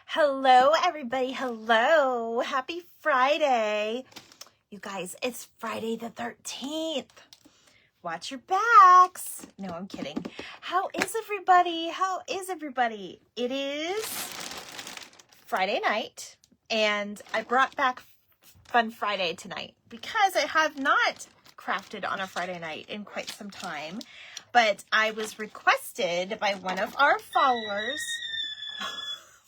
Hello, everybody. Hello. Happy Friday. You guys, it's Friday the 13th. Watch your backs. No, I'm kidding. How is everybody? It is Friday night, and I brought back Fun Friday tonight because I have not crafted on a Friday night in quite some time, but I was requested by one of our followers.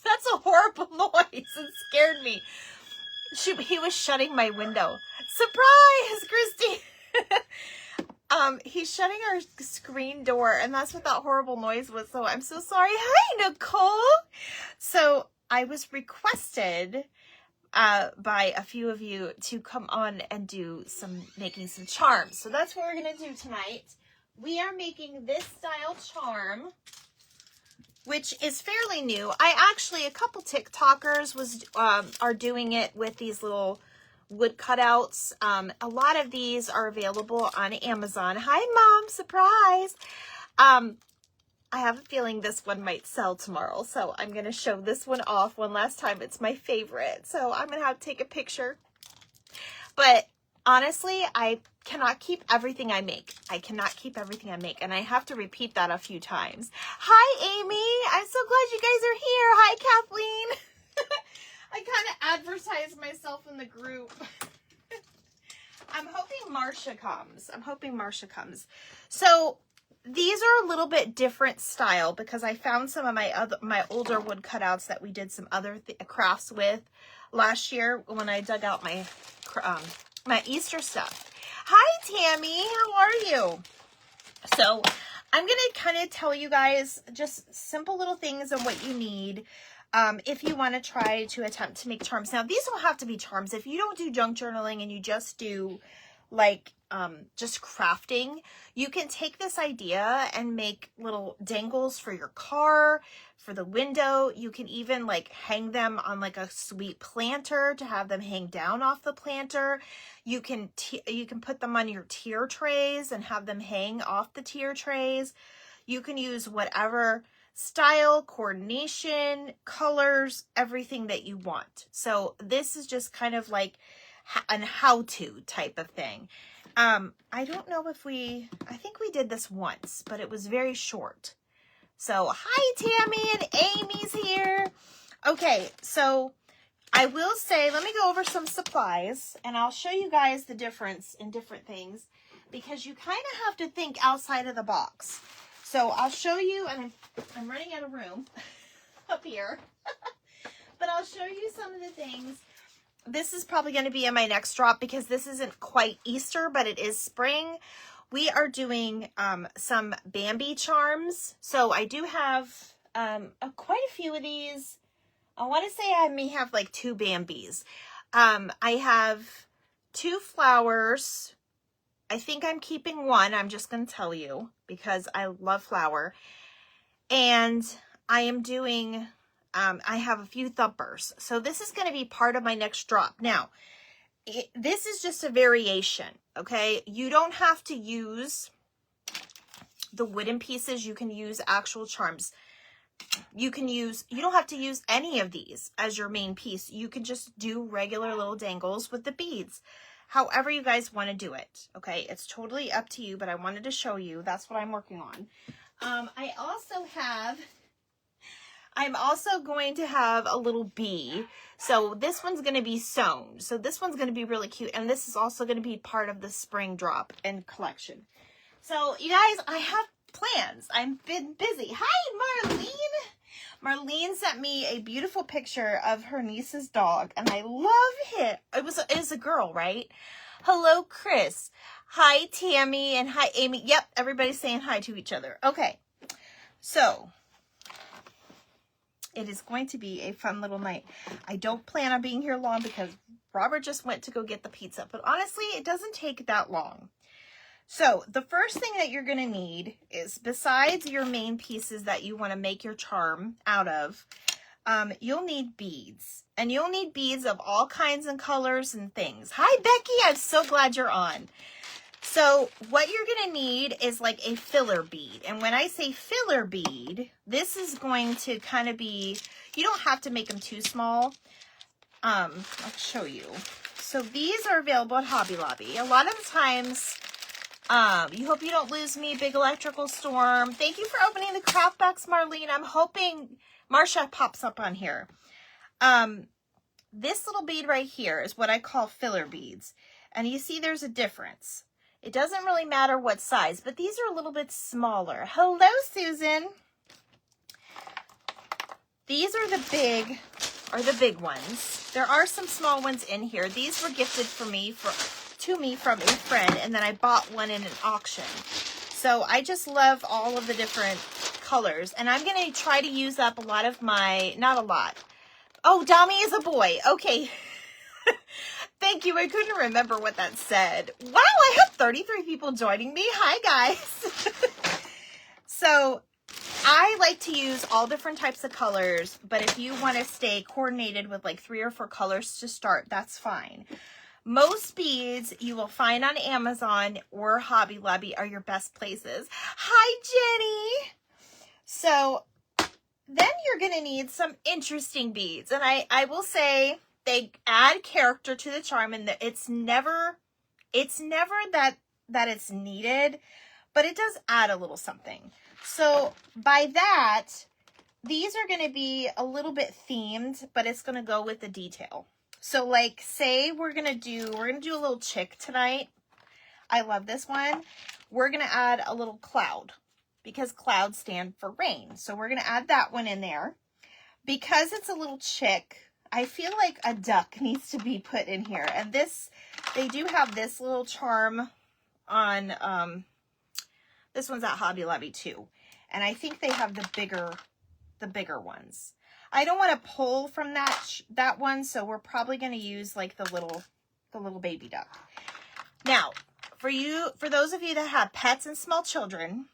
That's a horrible noise. It scared me. He was shutting my window. Surprise, Christy. He's shutting our screen door, and that's what that horrible noise was. So I'm so sorry. Hi, Nicole. So I was requested by a few of you to come on and do making some charms. So that's what we're going to do tonight. We are making this style charm, which is fairly new. A couple TikTokers are doing it with these little wood cutouts. A lot of these are available on Amazon. Hi, Mom, surprise. I have a feeling this one might sell tomorrow, so I'm going to show this one off one last time. It's my favorite, so I'm going to have to take a picture. But honestly, I cannot keep everything I make. And I have to repeat that a few times. Hi, Amy. I'm so glad you guys are here. Hi, Kathleen. I kind of advertise myself in the group. I'm hoping Marsha comes. So these are a little bit different style because I found some of my older wood cutouts that we did some other crafts with last year when I dug out my Easter stuff. Hi, Tammy. How are you? So I'm going to kind of tell you guys just simple little things and what you need if you want to try to attempt to make charms. Now, these don't have to be charms. If you don't do junk journaling and you just do like just crafting, you can take this idea and make little dangles for your car, for the window. You can even like hang them on like a sweet planter to have them hang down off the planter. You can put them on your tier trays and have them hang off the tier trays. You can use whatever style, coordination, colors, everything that you want. So this is just kind of like an how-to type of thing. I don't know if I think we did this once, but it was very short. So hi, Tammy, and Amy's here. Okay, so I will say, let me go over some supplies, and I'll show you guys the difference in different things, because you kind of have to think outside of the box. So I'll show you, and I'm running out of room up here, but I'll show you some of the things. This is probably going to be in my next drop because this isn't quite Easter, but it is spring. We are doing some Bambi charms. So I do have quite a few of these. I want to say I may have like 2 Bambis. I have 2 flowers. I think I'm keeping one. I'm just going to tell you because I love flower. And I am doing, I have a few thumpers. So this is going to be part of my next drop. Now, this is just a variation, okay? You don't have to use the wooden pieces. You can use actual charms. You don't have to use any of these as your main piece. You can just do regular little dangles with the beads. However you guys want to do it, okay? It's totally up to you, but I wanted to show you. That's what I'm working on. I'm also going to have a little bee. So this one's going to be sewn. So this one's going to be really cute. And this is also going to be part of the spring drop and collection. So you guys, I have plans. I've been busy. Hi, Marlene. Marlene sent me a beautiful picture of her niece's dog, and I love it. It is a girl, right? Hello, Chris. Hi, Tammy, and hi, Amy. Yep, everybody's saying hi to each other. Okay, so it is going to be a fun little night. I don't plan on being here long because Robert just went to go get the pizza, but honestly, it doesn't take that long. So the first thing that you're going to need is, besides your main pieces that you want to make your charm out of, you'll need beads. And you'll need beads of all kinds and colors and things. Hi, Becky. I'm so glad you're on. So what you're going to need is like a filler bead. And when I say filler bead, this is going to kind of be, you don't have to make them too small. I'll show you. So these are available at Hobby Lobby. A lot of the times, you hope you don't lose me, Big Electrical Storm. Thank you for opening the craft box, Marlene. I'm hoping Marsha pops up on here. This little bead right here is what I call filler beads. And you see there's a difference. It doesn't really matter what size, but these are a little bit smaller. Hello, Susan. These are the big ones. There are some small ones in here. These were gifted to me from a friend, and then I bought one in an auction. So I just love all of the different colors, and I'm going to try to use up a lot of my, not a lot. Oh, Dami is a boy. Okay. Thank you. I couldn't remember what that said. Wow, I have 33 people joining me. Hi, guys. So I like to use all different types of colors, but if you want to stay coordinated with like 3 or 4 colors to start, that's fine. Most beads you will find on Amazon or Hobby Lobby are your best places. Hi, Jenny. So then you're going to need some interesting beads. And I will say they add character to the charm, and it's never that it's needed, but it does add a little something. So by that, these are going to be a little bit themed, but it's going to go with the detail. So like say we're going to do a little chick tonight. I love this one. We're going to add a little cloud because clouds stand for rain. So we're going to add that one in there. Because it's a little chick, I feel like a duck needs to be put in here. And this, they do have this little charm on, this one's at Hobby Lobby too. And I think they have the bigger ones. I don't want to pull from that one, so we're probably going to use like the little baby duck. Now, for those of you that have pets and small children,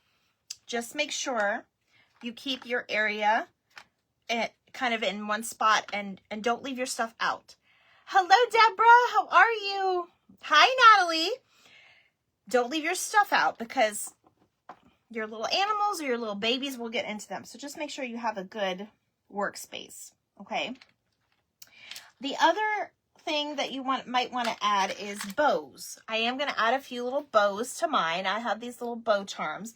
just make sure you keep your area kind of in one spot and don't leave your stuff out. Hello, Deborah. How are you? Hi, Natalie. Don't leave your stuff out because your little animals or your little babies will get into them. So just make sure you have a good workspace. Okay. The other thing that you might want to add is bows. I am going to add a few little bows to mine. I have these little bow charms.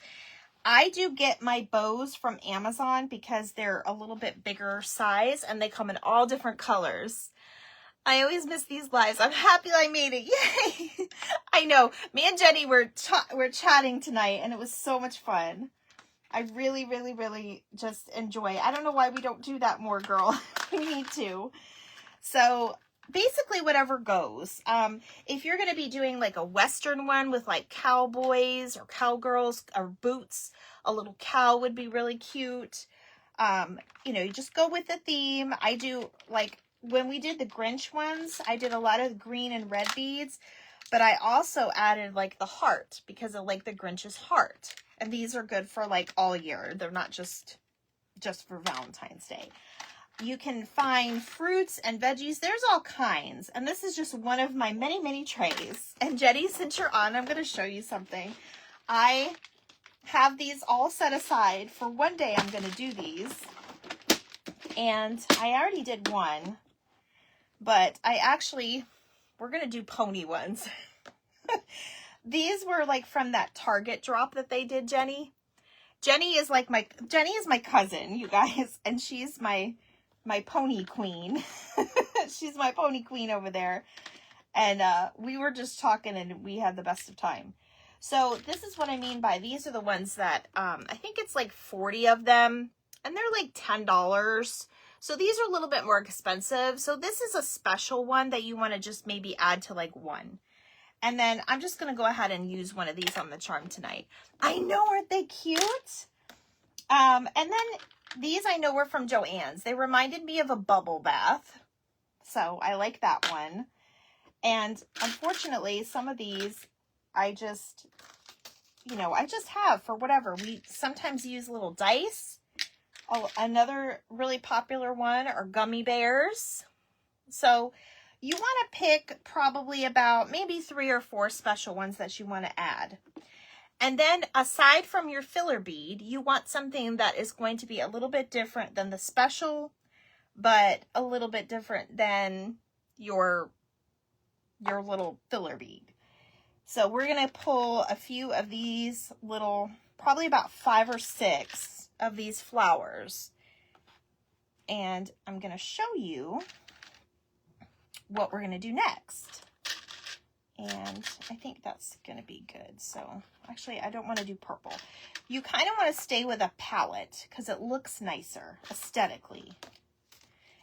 I do get my bows from Amazon because they're a little bit bigger size and they come in all different colors. I always miss these lives. I'm happy I made it. Yay! I know. Me and Jenny were chatting tonight and it was so much fun. I really, really, really just enjoy it. I don't know why we don't do that more, girl. We need to. So basically whatever goes. If you're going to be doing like a Western one with like cowboys or cowgirls or boots, a little cow would be really cute. You know, you just go with the theme. I do like when we did the Grinch ones, I did a lot of green and red beads, but I also added like the heart because of like the Grinch's heart. And these are good for like all year. They're not just for Valentine's Day. You can find fruits and veggies. There's all kinds. And this is just one of my many, many trays. And Jenny, since you're on, I'm going to show you something. I have these all set aside for one day. I'm going to do these. And I already did one. But we're going to do pony ones. These were like from that Target drop that they did, Jenny. Jenny is my cousin, you guys. And she's my pony queen. She's my pony queen over there. And we were just talking and we had the best of time. So this is what I mean by these are the ones that I think it's like 40 of them and they're like $10. So these are a little bit more expensive. So this is a special one that you want to just maybe add to like one. And then I'm just going to go ahead and use one of these on the charm tonight. I know, aren't they cute? And then these I know were from Joann's. They reminded me of a bubble bath. So I like that one. And unfortunately, some of these I just have for whatever. We sometimes use little dice. Oh, another really popular one are gummy bears. So you want to pick probably about maybe 3 or 4 special ones that you want to add. And then aside from your filler bead, you want something that is going to be a little bit different than the special, but a little bit different than your little filler bead. So we're going to pull a few of these little, probably about 5 or 6 of these flowers. And I'm going to show you what we're going to do next. And I think that's going to be good. So actually, I don't want to do purple. You kind of want to stay with a palette because it looks nicer aesthetically.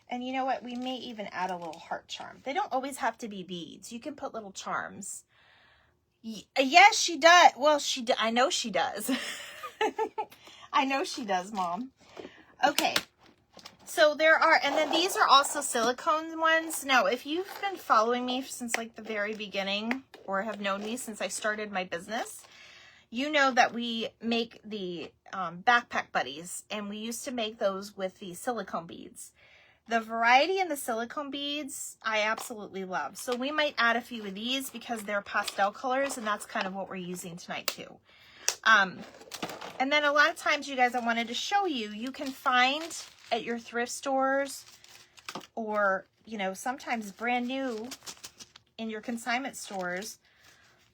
And you know what? We may even add a little heart charm. They don't always have to be beads. You can put little charms. Yes, she does. Well, I know she does. I know she does, Mom. Okay. So there are, and then these are also silicone ones. Now, if you've been following me since like the very beginning or have known me since I started my business, you know that we make the backpack buddies, and we used to make those with the silicone beads. The variety in the silicone beads, I absolutely love. So we might add a few of these because they're pastel colors, and that's kind of what we're using tonight too. And then a lot of times, you guys, I wanted to show you, you can find at your thrift stores or, you know, sometimes brand new in your consignment stores,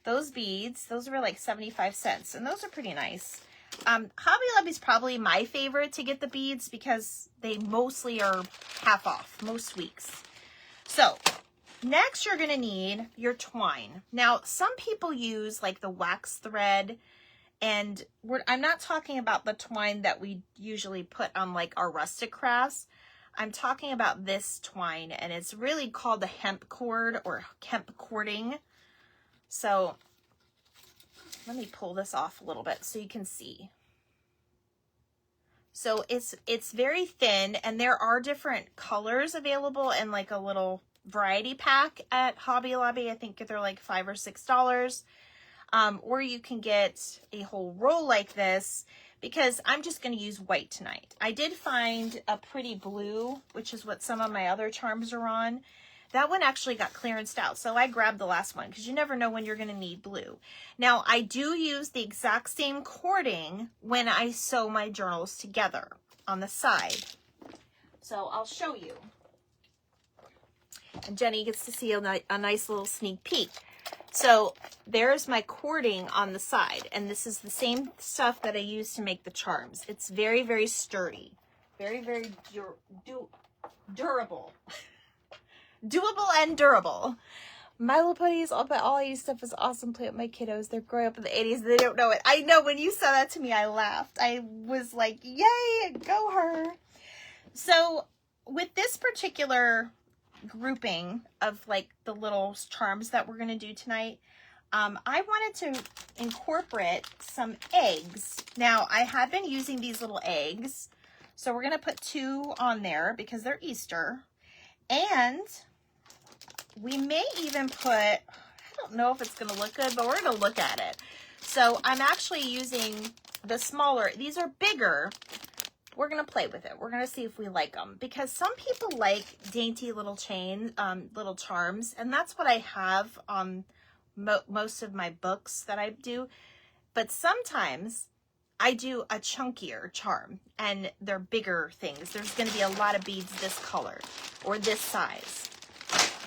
those beads, those were like 75 cents, and those are pretty nice. Hobby Lobby's probably my favorite to get the beads because they mostly are half off most weeks. So next you're going to need your twine. Now, some people use like the wax thread, and I'm not talking about the twine that we usually put on like our rustic crafts. I'm talking about this twine, and it's really called the hemp cord or hemp cording. So let me pull this off a little bit so you can see. So it's very thin, and there are different colors available in like a little variety pack at Hobby Lobby. I think they're like $5 or $6. Or you can get a whole roll like this, because I'm just going to use white tonight. I did find a pretty blue, which is what some of my other charms are on. That one actually got clearanced out, so I grabbed the last one because you never know when you're going to need blue. Now, I do use the exact same cording when I sew my journals together on the side. So I'll show you. And Jenny gets to see a nice little sneak peek. So there's my cording on the side, and this is the same stuff that I use to make the charms. It's very, very sturdy, very, very durable, doable and durable. My Little Ponies, all I use stuff is awesome. Play with my kiddos. They're growing up in the 80s and they don't know it. I know, when you said that to me, I laughed. I was like, yay, go her. So with this particular grouping of like the little charms that we're going to do tonight, I wanted to incorporate some eggs. Now, I have been using these little eggs, so we're going to put 2 on there because they're Easter. And we may even put, I don't know if it's going to look good, but we're going to look at it. So I'm actually using the smaller, these are bigger. We're going to play with it. We're going to see if we like them, because some people like dainty little little charms. And that's what I have on most of my books that I do. But sometimes I do a chunkier charm, and they're bigger things. There's going to be a lot of beads this color or this size.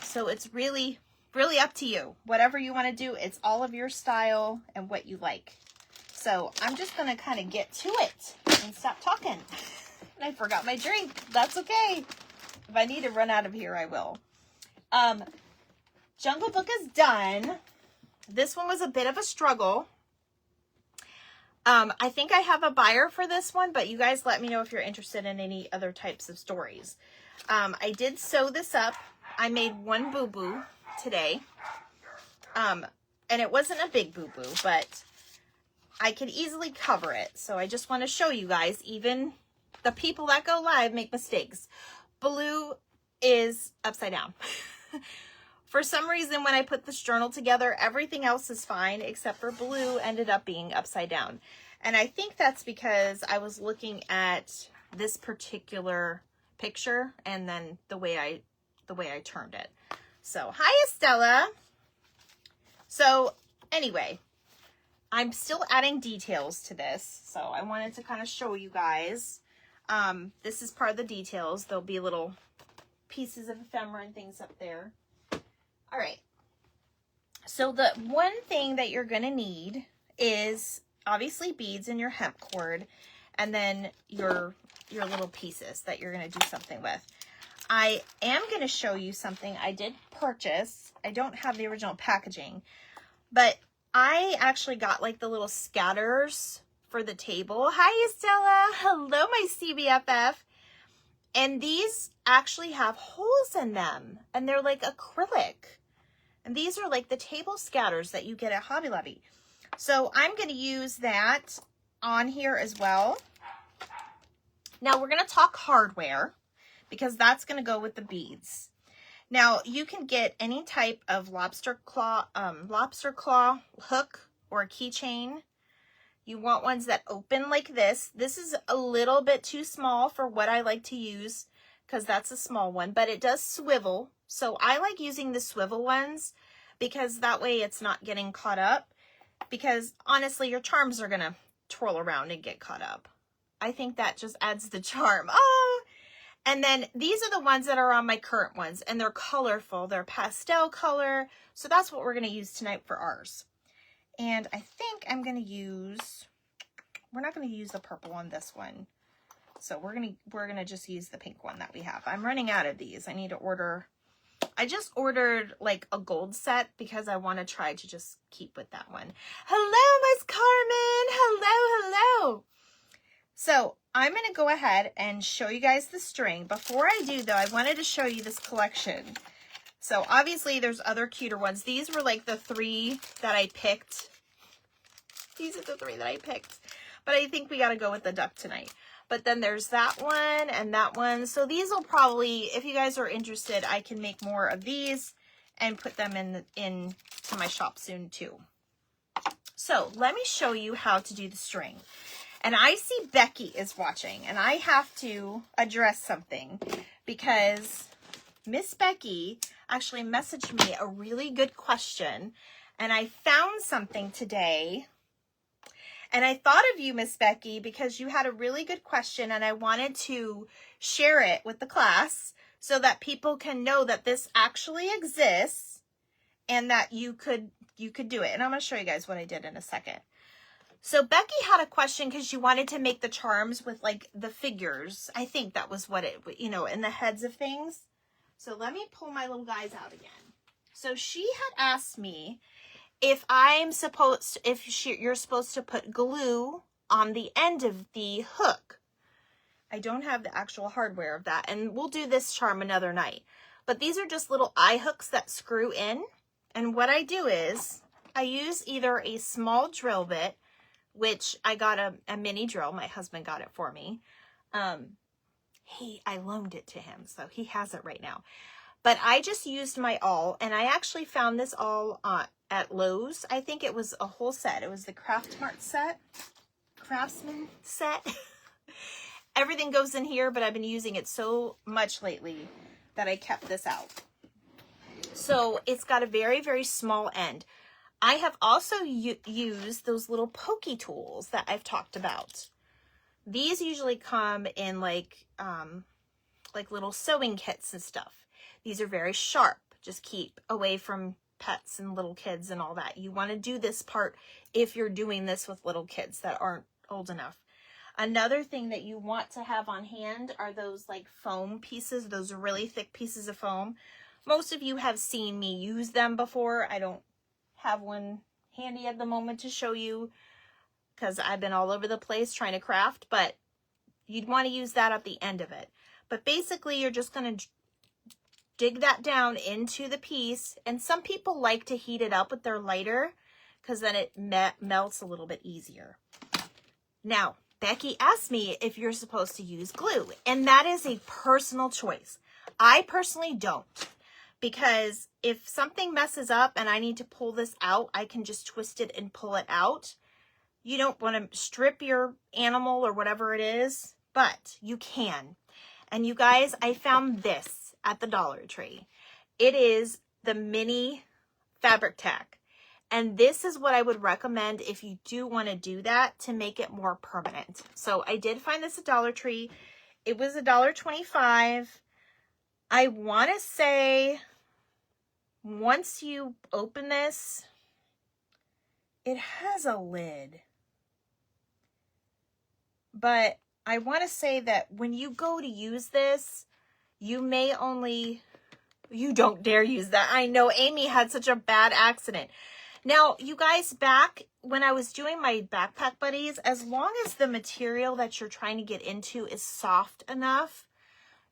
So it's really, really up to you. Whatever you want to do, it's all of your style and what you like. So I'm just going to kind of get to it and stop talking. I forgot my drink. That's okay. If I need to run out of here, I will. Jungle Book is done. This one was a bit of a struggle. I think I have a buyer for this one, but you guys let me know if you're interested in any other types of stories. I did sew this up. I made one boo-boo today. And it wasn't a big boo-boo, but I could easily cover it. So I just want to show you guys, even the people that go live make mistakes. Blue is upside down. For some reason, when I put this journal together, everything else is fine except for blue ended up being upside down. And I think that's because I was looking at this particular picture and then the way I turned it. So, hi, Estella. So, anyway, I'm still adding details to this. So, I wanted to kind of show you guys. This is part of the details. There'll be little pieces of ephemera and things up there. All right. So, the one thing that you're going to need is obviously beads in your hemp cord, and then your little pieces that you're going to do something with. I am going to show you something I did purchase. I don't have the original packaging, but I actually got like the little scatters for the table. Hi, Estella. Hello, my CBFF. And these actually have holes in them, and they're like acrylic. And these are like the table scatters that you get at Hobby Lobby. So I'm going to use that on here as well. Now we're going to talk hardware, because that's going to go with the beads. Now, you can get any type of lobster claw hook or a keychain. You want ones that open like this. This is a little bit too small for what I like to use, because that's a small one, but it does swivel. So I like using the swivel ones, because that way it's not getting caught up. Because honestly, your charms are going to twirl around and get caught up. I think that just adds the charm. Oh! And then these are the ones that are on my current ones, and they're colorful. They're pastel color. So that's what we're going to use tonight for ours. And I think I'm going to use, we're not going to use the purple on this one. So we're going to just use the pink one that we have. I'm running out of these. I need to order, I just ordered like a gold set, because I want to try to just keep with that one. Hello, Miss Carmen. Hello, hello. So I'm going to go ahead and show you guys the string. Before I do, though, I wanted to show you this collection. So obviously there's other cuter ones. These were like the 3 that I picked. These are the 3 that I picked. But I think we got to go with the duck tonight. But then there's that one and that one. So these will probably, if you guys are interested, I can make more of these and put them in to my shop soon too. So let me show you how to do the string. And I see Becky is watching, and I have to address something, because Miss Becky actually messaged me a really good question, and I found something today. And I thought of you, Miss Becky, because you had a really good question, and I wanted to share it with the class so that people can know that this actually exists and that you could do it. And I'm going to show you guys what I did in a second. So Becky had a question because she wanted to make the charms with like the figures. I think that was what it, in the heads of things. So let me pull my little guys out again. So she had asked me if you're supposed to put glue on the end of the hook. I don't have the actual hardware of that, and we'll do this charm another night. But these are just little eye hooks that screw in. And what I do is I use either a small drill bit, which I got a mini drill. My husband got it for me. I loaned it to him, so he has it right now. But I just used my awl, and I actually found this awl at Lowe's. I think it was a whole set. It was the Craftsman set. Everything goes in here, but I've been using it so much lately that I kept this out. So it's got a very, very small end. I have also used those little pokey tools that I've talked about. These usually come in like little sewing kits and stuff. These are very sharp. Just keep away from pets and little kids and all that. You want to do this part if you're doing this with little kids that aren't old enough. Another thing that you want to have on hand are those like foam pieces, those really thick pieces of foam. Most of you have seen me use them before. I don't have one handy at the moment to show you because I've been all over the place trying to craft, but you'd want to use that at the end of it. But basically you're just going to dig that down into the piece, and some people like to heat it up with their lighter because then it melts a little bit easier. Now, Becky asked me if you're supposed to use glue, and that is a personal choice. I personally don't, because if something messes up and I need to pull this out, I can just twist it and pull it out. You don't want to strip your animal or whatever it is, but you can. And you guys, I found this at the Dollar Tree. It is the mini fabric tack. And this is what I would recommend if you do want to do that to make it more permanent. So I did find this at Dollar Tree. It was $1.25. I want to say once you open this, it has a lid. But I want to say that when you go to use this, you may only, you don't dare use that. I know Amy had such a bad accident. Now, you guys, back when I was doing my backpack buddies, as long as the material that you're trying to get into is soft enough,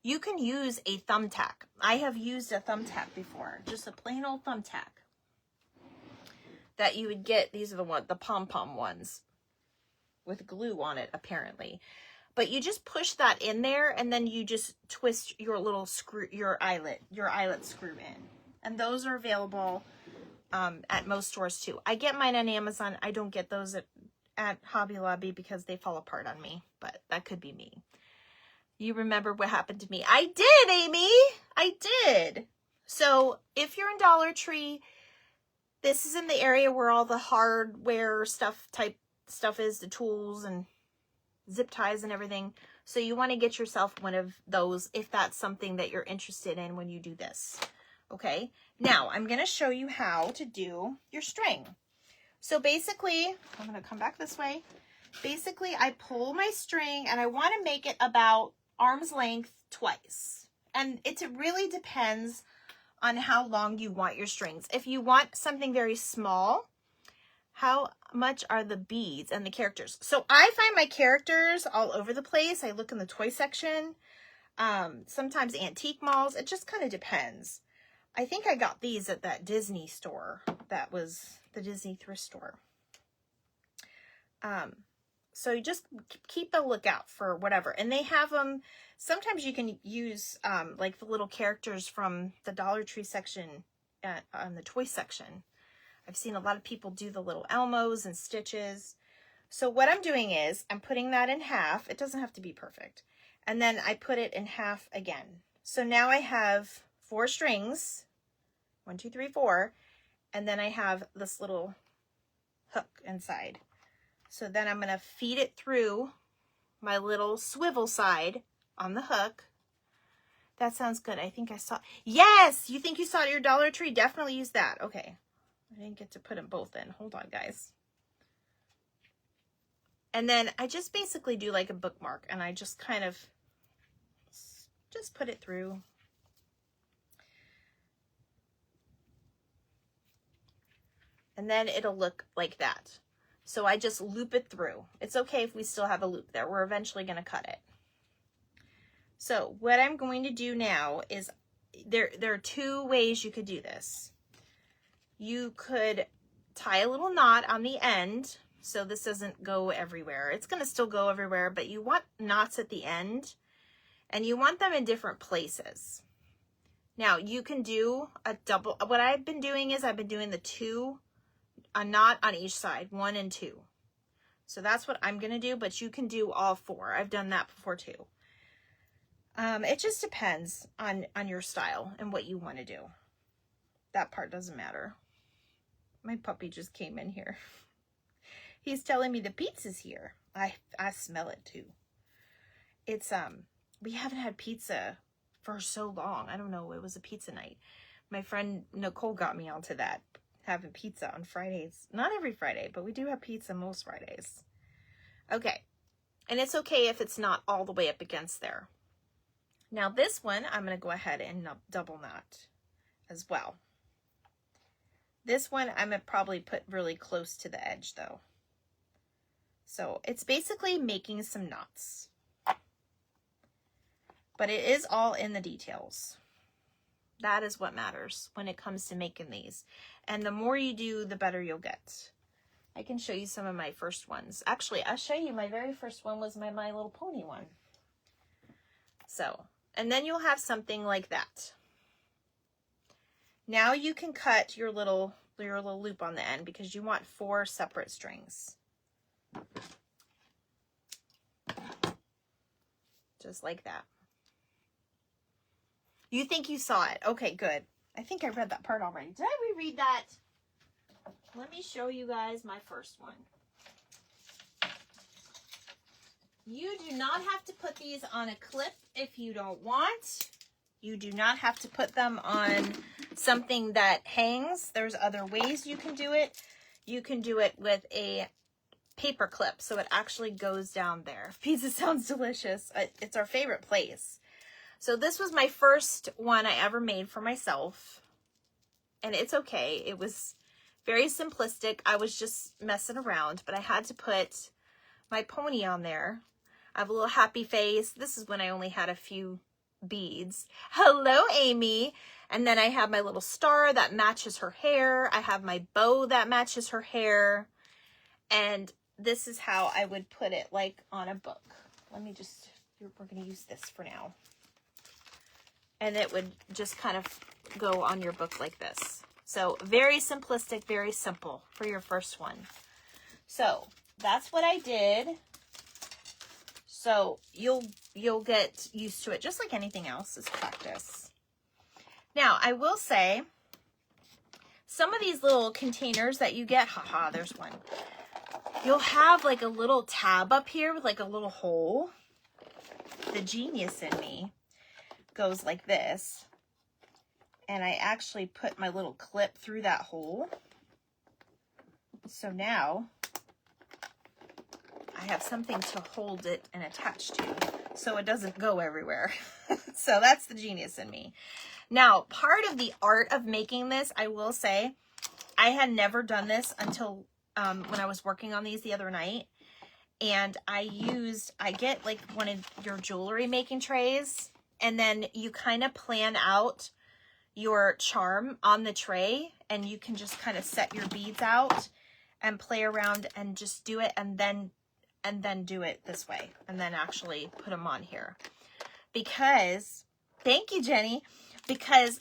you can use a thumbtack. I have used a thumbtack before, just a plain old thumbtack that you would get. These are the pom-pom ones with glue on it, apparently. But you just push that in there, and then you just twist your little screw, your eyelet screw in. And those are available at most stores too. I get mine on Amazon. I don't get those at Hobby Lobby because they fall apart on me, but that could be me. You remember what happened to me. I did, Amy. I did. So if you're in Dollar Tree, this is in the area where all the hardware type stuff is, the tools and zip ties and everything. So you want to get yourself one of those if that's something that you're interested in when you do this. Okay, now I'm going to show you how to do your string. So basically, I'm going to come back this way. Basically, I pull my string and I want to make it about arm's length twice. And it really depends on how long you want your strings. If you want something very small, how much are the beads and the characters? So I find my characters all over the place. I look in the toy section, sometimes antique malls. It just kind of depends. I think I got these at that Disney store. That was the Disney thrift store. So you just keep a lookout for whatever. And they have them, sometimes you can use like the little characters from the Dollar Tree section on the toy section. I've seen a lot of people do the little Elmos and Stitches. So what I'm doing is I'm putting that in half. It doesn't have to be perfect. And then I put it in half again. So now I have 4 strings, 1, 2, 3, 4, and then I have this little hook inside. So then I'm going to feed it through my little swivel side on the hook. That sounds good. I think I saw, yes, you think you saw it at your Dollar Tree? Definitely use that. Okay. I didn't get to put them both in. Hold on, guys. And then I just basically do like a bookmark, and I just kind of just put it through. And then it'll look like that. So I just loop it through. It's okay if we still have a loop there. We're eventually going to cut it. So what I'm going to do now is there are 2 ways you could do this. You could tie a little knot on the end so this doesn't go everywhere. It's going to still go everywhere, but you want knots at the end, and you want them in different places. Now you can do a double. What I've been doing is I've been doing a knot on each side, 1 and 2. So that's what I'm going to do, but you can do all 4. I've done that before too. It just depends on your style and what you want to do. That part doesn't matter. My puppy just came in here. He's telling me the pizza's here. I smell it too. It's, we haven't had pizza for so long. I don't know. It was a pizza night. My friend Nicole got me onto that, having pizza on Fridays. Not every Friday, but we do have pizza most Fridays. Okay. And it's okay if it's not all the way up against there. Now this one, I'm going to go ahead and double knot as well. This one, I'm going to probably put really close to the edge though. So it's basically making some knots. But it is all in the details. That is what matters when it comes to making these. And the more you do, the better you'll get. I can show you some of my first ones. Actually, I'll show you my very first one was my My Little Pony one. So, and then you'll have something like that. Now you can cut your little loop on the end because you want 4 separate strings. Just like that. You think you saw it. Okay, good. I think I read that part already. Did I reread that? Let me show you guys my first one. You do not have to put these on a clip if you don't want. You do not have to put them on something that hangs. There's other ways you can do it. You can do it with a paper clip, so it actually goes down there. Pizza sounds delicious. It's our favorite place. So this was my first one I ever made for myself. And it's okay. It was very simplistic. I was just messing around, but I had to put my pony on there. I have a little happy face. This is when I only had a few beads. Hello, Amy. And then I have my little star that matches her hair. I have my bow that matches her hair. And this is how I would put it, like on a book. Let me just, we're going to use this for now. And it would just kind of go on your book like this. So very simplistic, very simple for your first one. So that's what I did. So you'll get used to it, just like anything else is practice. Now, I will say, some of these little containers that you get, haha, there's one. You'll have like a little tab up here with like a little hole. The genius in me goes like this. And I actually put my little clip through that hole. So now I have something to hold it and attach to so it doesn't go everywhere. So that's the genius in me. Now, part of the art of making this, I will say, I had never done this until when I was working on these the other night. And I get like one of your jewelry making trays, and then you kind of plan out your charm on the tray, and you can just kind of set your beads out and play around and just do it, and then do it this way, and then actually put them on here. Because, thank you, Jenny, because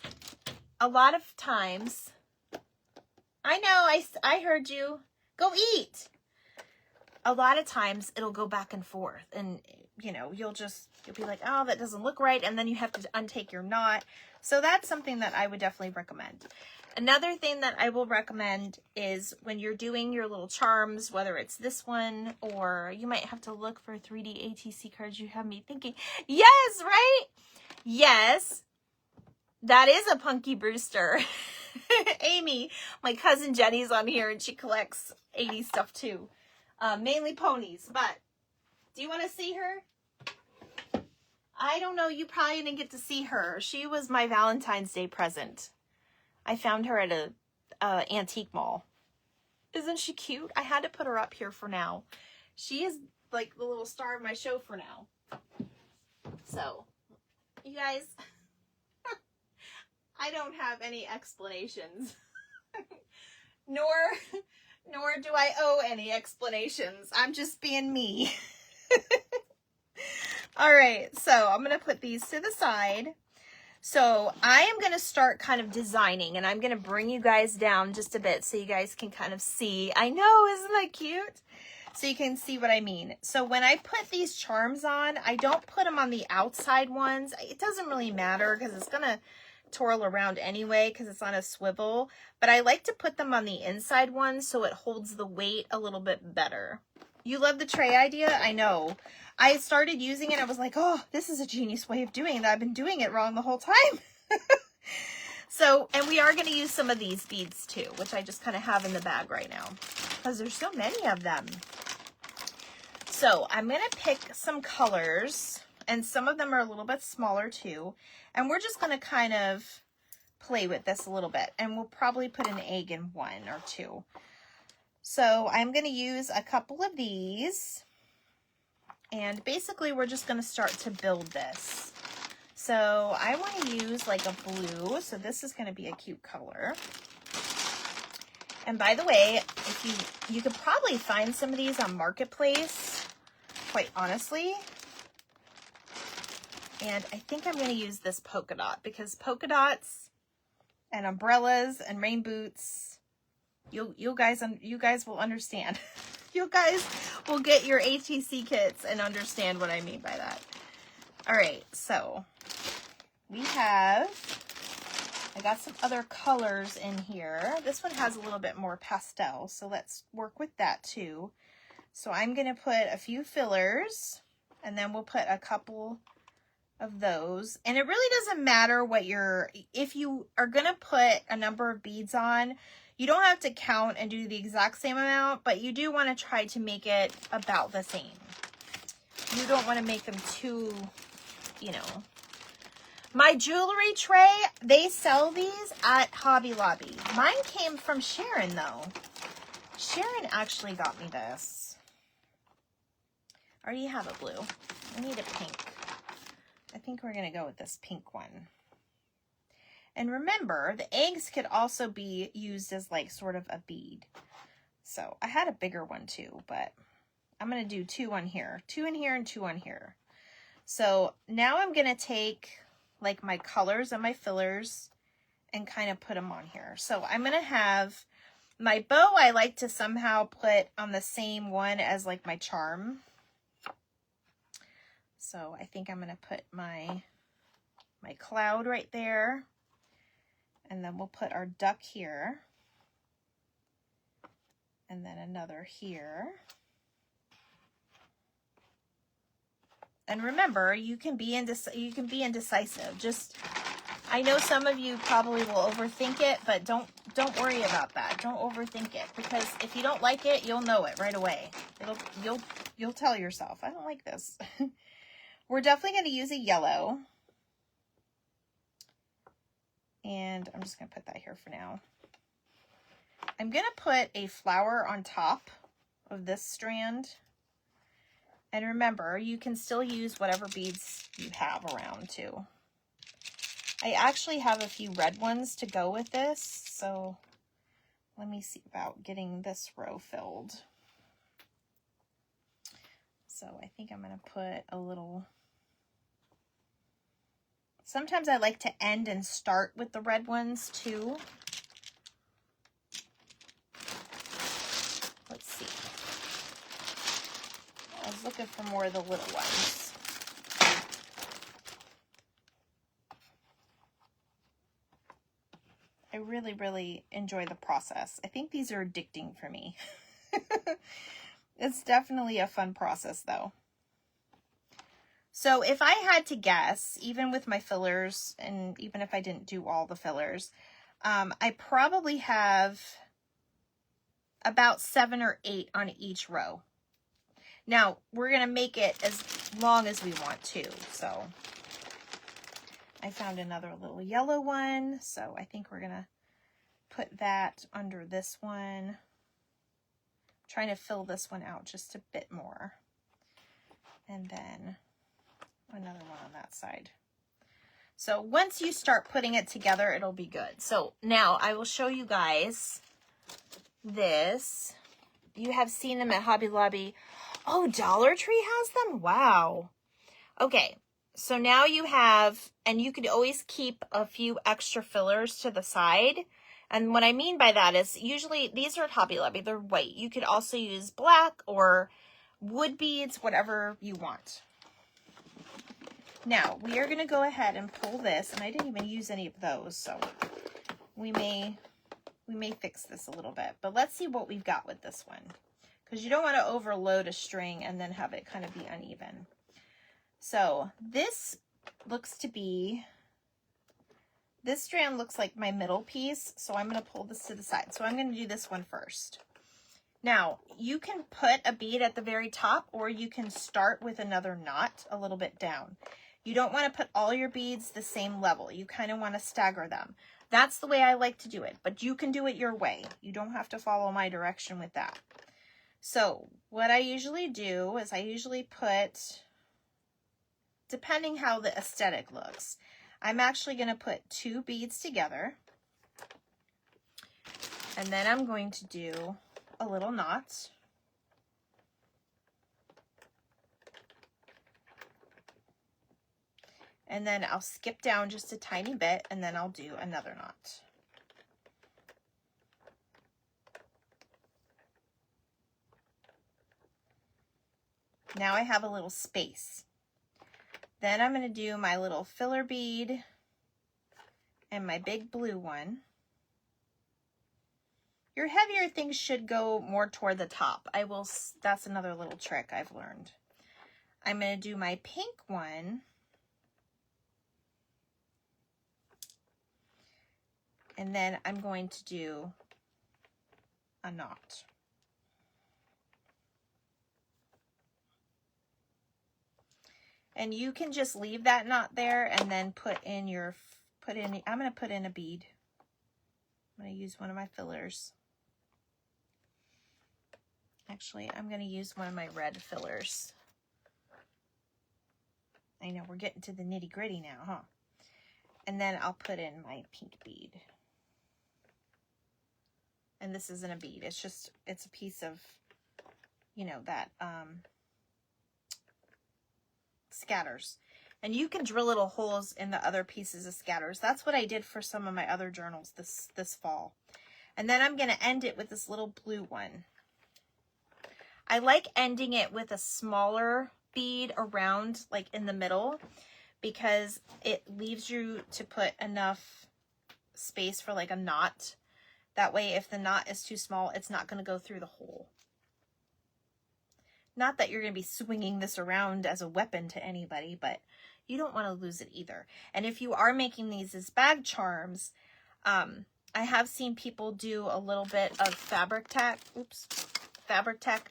a lot of times, I know, I heard you, go eat. A lot of times it'll go back and forth, and you know, you'll be like, oh, that doesn't look right, and then you have to untake your knot. So that's something that I would definitely recommend. Another thing that I will recommend is when you're doing your little charms, whether it's this one, or you might have to look for 3D ATC cards. You have me thinking, yes, right? Yes, that is a Punky Brewster. Amy, my cousin Jenny's on here, and she collects 80s stuff too. Mainly ponies, but do you want to see her? I don't know. You probably didn't get to see her. She was my Valentine's Day present. I found her at a antique mall. Isn't she cute? I had to put her up here for now. She is like the little star of my show for now. So, you guys, I don't have any explanations. Nor do I owe any explanations. I'm just being me. All right, so I'm going to put these to the side. So I am going to start kind of designing, and I'm going to bring you guys down just a bit so you guys can kind of see. I know, isn't that cute? So you can see what I mean. So when I put these charms on, I don't put them on the outside ones. It doesn't really matter because it's going to twirl around anyway because it's on a swivel. But I like to put them on the inside ones so it holds the weight a little bit better. You love the tray idea? I know. I started using it. I was like, oh, this is a genius way of doing it. I've been doing it wrong the whole time. So, and we are going to use some of these beads too, which I just kind of have in the bag right now because there's so many of them. So I'm going to pick some colors, and some of them are a little bit smaller too. And we're just going to kind of play with this a little bit, and we'll probably put an egg in one or two. So I'm going to use a couple of these, and basically we're just going to start to build this. So I want to use like a blue, so this is going to be a cute color. And by the way, if you could probably find some of these on Marketplace, quite honestly. And I think I'm going to use this polka dot because polka dots and umbrellas and rain boots, you guys will understand. You guys will get your ATC kits and understand what I mean by that. All right, so we have I got some other colors in here. This one has a little bit more pastel, so let's work with that too. So I'm going to put a few fillers, and then we'll put a couple of those. And it really doesn't matter what if you are going to put a number of beads on, you don't have to count and do the exact same amount, but you do want to try to make it about the same. You don't want to make them too, you know. My jewelry tray, they sell these at Hobby Lobby. Mine came from Sharon though. Sharon actually got me this. I already have a blue. I need a pink. I think we're going to go with this pink one. And remember, the eggs could also be used as like sort of a bead. So I had a bigger one too, but I'm going to do 2 on here. 2 in here and 2 on here. So now I'm going to take like my colors and my fillers and kind of put them on here. So I'm going to have my bow, I like to somehow put on the same one as like my charm. So I think I'm going to put my cloud right there. And then we'll put our duck here. And then another here. And remember, you can be indecisive. Just, I know some of you probably will overthink it, but don't worry about that. Don't overthink it, because if you don't like it, you'll know it right away. You'll tell yourself, I don't like this. We're definitely going to use a yellow. And I'm just going to put that here for now. I'm going to put a flower on top of this strand. And remember, you can still use whatever beads you have around too. I actually have a few red ones to go with this. So let me see about getting this row filled. So I think I'm going to put a little... Sometimes I like to end and start with the red ones too. Let's see. I was looking for more of the little ones. I really, really enjoy the process. I think these are addicting for me. It's definitely a fun process though. So if I had to guess, even with my fillers, and even if I didn't do all the fillers, I probably have about 7 or 8 on each row. Now, we're going to make it as long as we want to. So I found another little yellow one. So I think we're going to put that under this one. I'm trying to fill this one out just a bit more. And then another one on that side. So once you start putting it together, it'll be good. So now I will show you guys this. You have seen them at Hobby Lobby. Oh, Dollar Tree has them? Wow. Okay, so now you have, and you could always keep a few extra fillers to the side. And what I mean by that is usually these are at Hobby Lobby, they're white. You could also use black or wood beads, whatever you want. Now, we are going to go ahead and pull this, and I didn't even use any of those, so we may fix this a little bit. But let's see what we've got with this one, because you don't want to overload a string and then have it kind of be uneven. So this looks to be, this strand looks like my middle piece, so I'm going to pull this to the side. So I'm going to do this one first. Now, you can put a bead at the very top, or you can start with another knot a little bit down. You don't want to put all your beads the same level. You kind of want to stagger them. That's the way I like to do it, but you can do it your way. You don't have to follow my direction with that. So what I usually do is I usually put, depending how the aesthetic looks, I'm actually going to put 2 beads together. And then I'm going to do a little knot. And then I'll skip down just a tiny bit, and then I'll do another knot. Now I have a little space. Then I'm going to do my little filler bead, and my big blue one. Your heavier things should go more toward the top. That's another little trick I've learned. I'm going to do my pink one. And then I'm going to do a knot. And you can just leave that knot there and then I'm going to put in a bead. I'm going to use one of my fillers. Actually, I'm going to use one of my red fillers. I know, we're getting to the nitty-gritty now, huh? And then I'll put in my pink bead. And this isn't a bead. It's a piece of, you know, that scatters. And you can drill little holes in the other pieces of scatters. That's what I did for some of my other journals this fall. And then I'm going to end it with this little blue one. I like ending it with a smaller bead around, like in the middle, because it leaves you to put enough space for like a knot. That way, if the knot is too small, it's not going to go through the hole. Not that you're going to be swinging this around as a weapon to anybody, but you don't want to lose it either. And if you are making these as bag charms, I have seen people do a little bit of fabric tack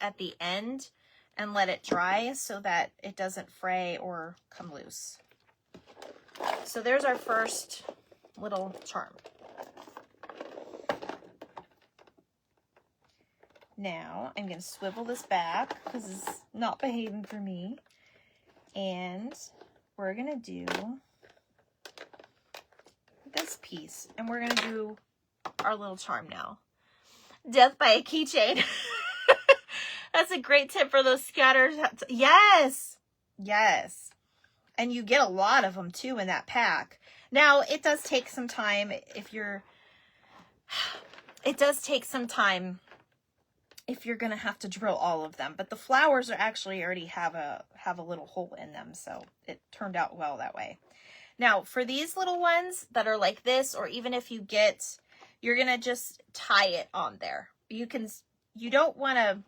at the end and let it dry so that it doesn't fray or come loose. So there's our first little charm. Now I'm going to swivel this back because it's not behaving for me. And we're going to do this piece. And we're going to do our little charm now. Death by a keychain. That's a great tip for those scatters. Yes. Yes. And you get a lot of them too in that pack. Now, it does take some time if you're going to have to drill all of them, but the flowers are actually already have a little hole in them, so it turned out well that way. Now, for these little ones that are like this, or even if you're going to just tie it on there. You don't want to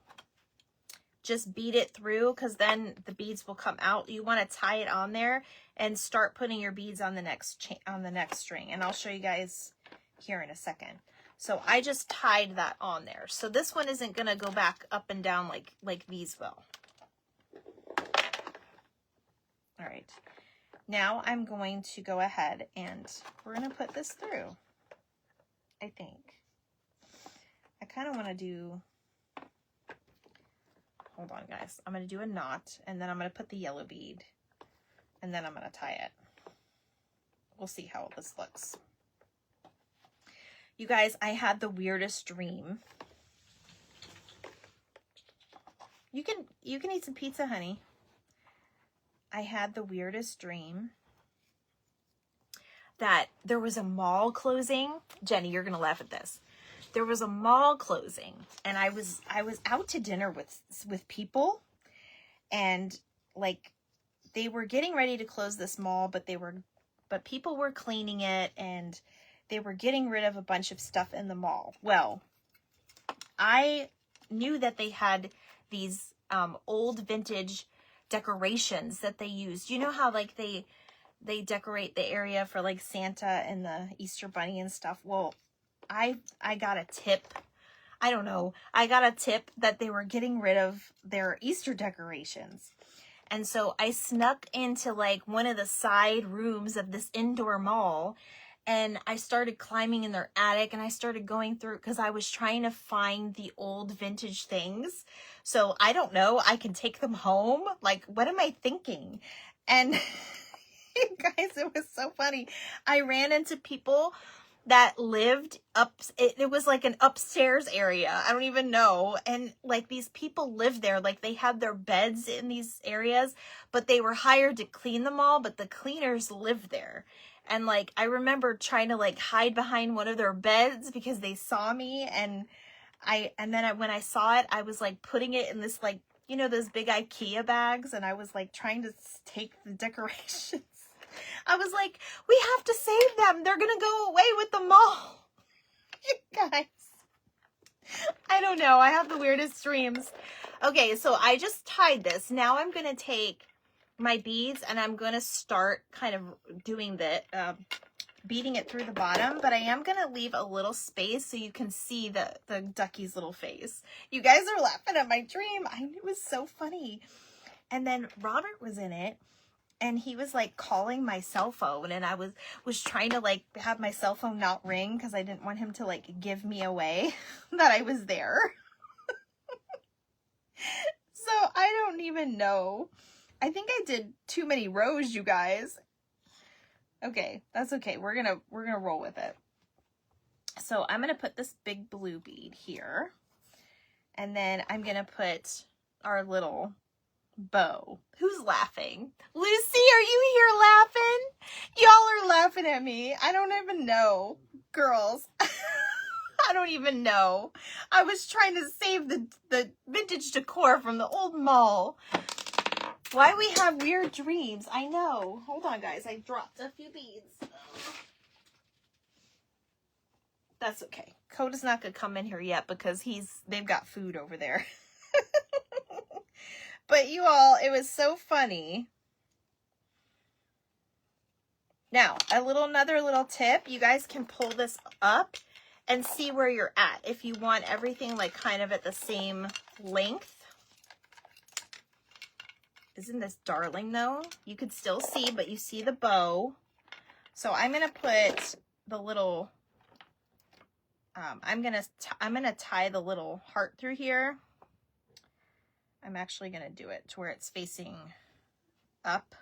just beat it through because then the beads will come out. You want to tie it on there and start putting your beads on the next string, and I'll show you guys here in a second. So I just tied that on there. So this one isn't going to go back up and down like these will. All right. Now I'm going to go ahead and we're going to put this through, I think. I kind of want to do, hold on guys. I'm going to do a knot and then I'm going to put the yellow bead and then I'm going to tie it. We'll see how this looks. You guys, I had the weirdest dream. You can eat some pizza, honey. I had the weirdest dream that there was a mall closing. Jenny, you're going to laugh at this. There was a mall closing and I was out to dinner with people and like they were getting ready to close this mall, but people were cleaning it and they were getting rid of a bunch of stuff in the mall. Well, I knew that they had these old vintage decorations that they used. You know how like they decorate the area for like Santa and the Easter Bunny and stuff? Well, I got a tip. I don't know. I got a tip that they were getting rid of their Easter decorations. And so I snuck into like one of the side rooms of this indoor mall and I started climbing in their attic and I started going through because I was trying to find the old vintage things. So I don't know, I can take them home. Like, what am I thinking? And you guys, it was so funny. I ran into people that lived it was like an upstairs area. I don't even know. And like these people lived there, like they had their beds in these areas, but they were hired to clean them all, but the cleaners lived there. And like, I remember trying to like hide behind one of their beds because they saw me. And then when I saw it, I was like putting it in this, like, you know, those big IKEA bags. And I was like trying to take the decorations. I was like, we have to save them. They're going to go away with the mall. You guys. I don't know. I have the weirdest dreams. Okay, so I just tied this. Now I'm going to take my beads and I'm going to start kind of doing the, beating it through the bottom, but I am going to leave a little space so you can see the ducky's little face. You guys are laughing at my dream. It was so funny. And then Robert was in it. And he was like calling my cell phone, and I was trying to like have my cell phone not ring because I didn't want him to like give me away that I was there. So I don't even know. I think I did too many rows, you guys. Okay, that's okay. We're gonna roll with it. So I'm gonna put this big blue bead here, and then I'm gonna put our little bow. Who's laughing? Lucy, are you here laughing? Y'all are laughing at me. I don't even know. Girls, I don't even know. I was trying to save the vintage decor from the old mall. Why we have weird dreams? I know. Hold on, guys. I dropped a few beads. That's okay. Coda's not going to come in here yet because they've got food over there. But you all, it was so funny. Now, another little tip. You guys can pull this up and see where you're at. If you want everything like kind of at the same length. Isn't this darling though? You could still see, but you see the bow. So I'm going to put the little, I'm going to tie the little heart through here. I'm actually going to do it to where it's facing up.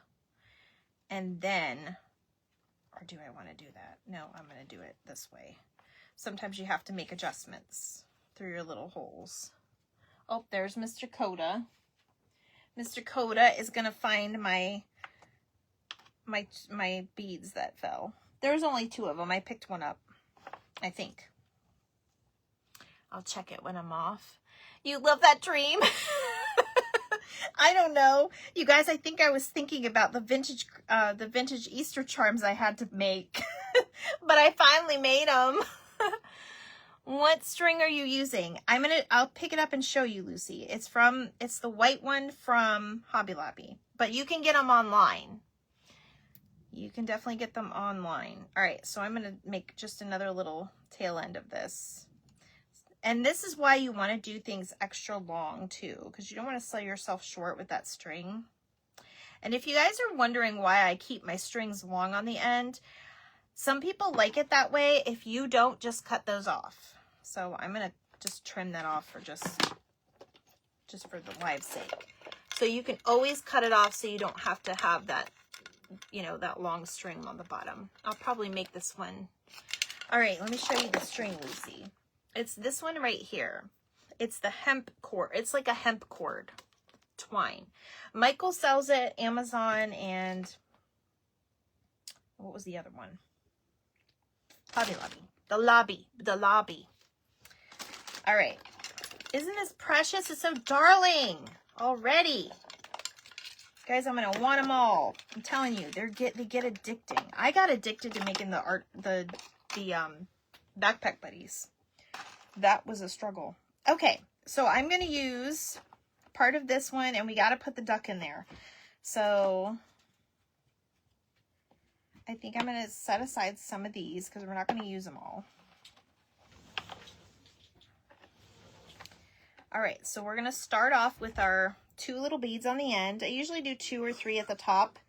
And then, or do I want to do that? No, I'm going to do it this way. Sometimes you have to make adjustments through your little holes. Oh, there's Mr. Coda. Mr. Coda is going to find my beads that fell. There's only 2 of them. I picked one up, I think. I'll check it when I'm off. You love that dream? I don't know. You guys, I think I was thinking about the vintage Easter charms I had to make. But I finally made them. What string are you using? I'll pick it up and show you, Lucy. It's the white one from Hobby Lobby. But you can get them online. You can definitely get them online. All right, so I'm going to make just another little tail end of this. And this is why you want to do things extra long too, because you don't want to sell yourself short with that string. And if you guys are wondering why I keep my strings long on the end, some people like it that way. If you don't, just cut those off. So I'm going to just trim that off for just for the live's sake. So you can always cut it off so you don't have to have that, you know, that long string on the bottom. I'll probably make this one. All right, let me show you the string, Lucy. It's this one right here. It's the hemp cord. It's like a hemp cord twine. Michael sells it, Amazon, and what was the other one? Hobby Lobby. The lobby. All right. Isn't this precious? It's so darling already. Guys, I'm going to want them all. I'm telling you, they get addicting. I got addicted to making the backpack buddies. That was a struggle. Okay, so I'm going to use part of this one, and we got to put the duck in there. So I think I'm going to set aside some of these because we're not going to use them all. All right, so we're going to start off with our 2 little beads on the end. I usually do 2 or 3 at the top,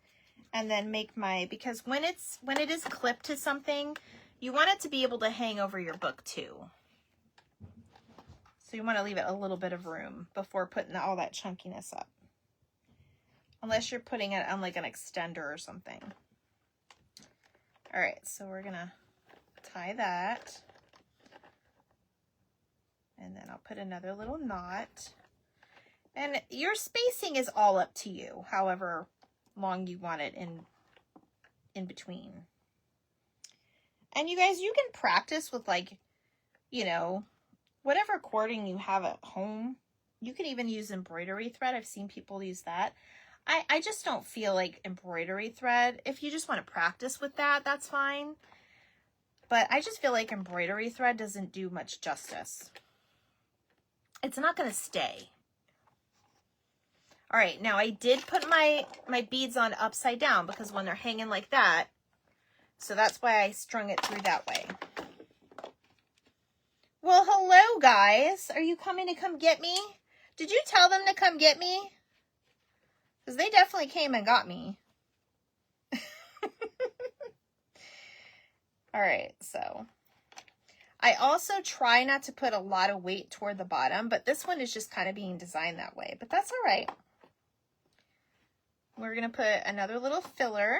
and then make because when it is clipped to something, you want it to be able to hang over your book too. So you want to leave it a little bit of room before putting all that chunkiness up. Unless you're putting it on like an extender or something. All right, so we're going to tie that. And then I'll put another little knot. And your spacing is all up to you, however long you want it in between. And you guys, you can practice with like, you know, whatever cording you have at home. You can even use embroidery thread. I've seen people use that. I just don't feel like embroidery thread. If you just want to practice with that, that's fine. But I just feel like embroidery thread doesn't do much justice. It's not going to stay. All right, now I did put my beads on upside down because when they're hanging like that, so that's why I strung it through that way. Well, hello guys. Are you coming to come get me? Did you tell them to come get me? Because they definitely came and got me. All right, so I also try not to put a lot of weight toward the bottom, but this one is just kind of being designed that way, but that's all right. We're going to put another little filler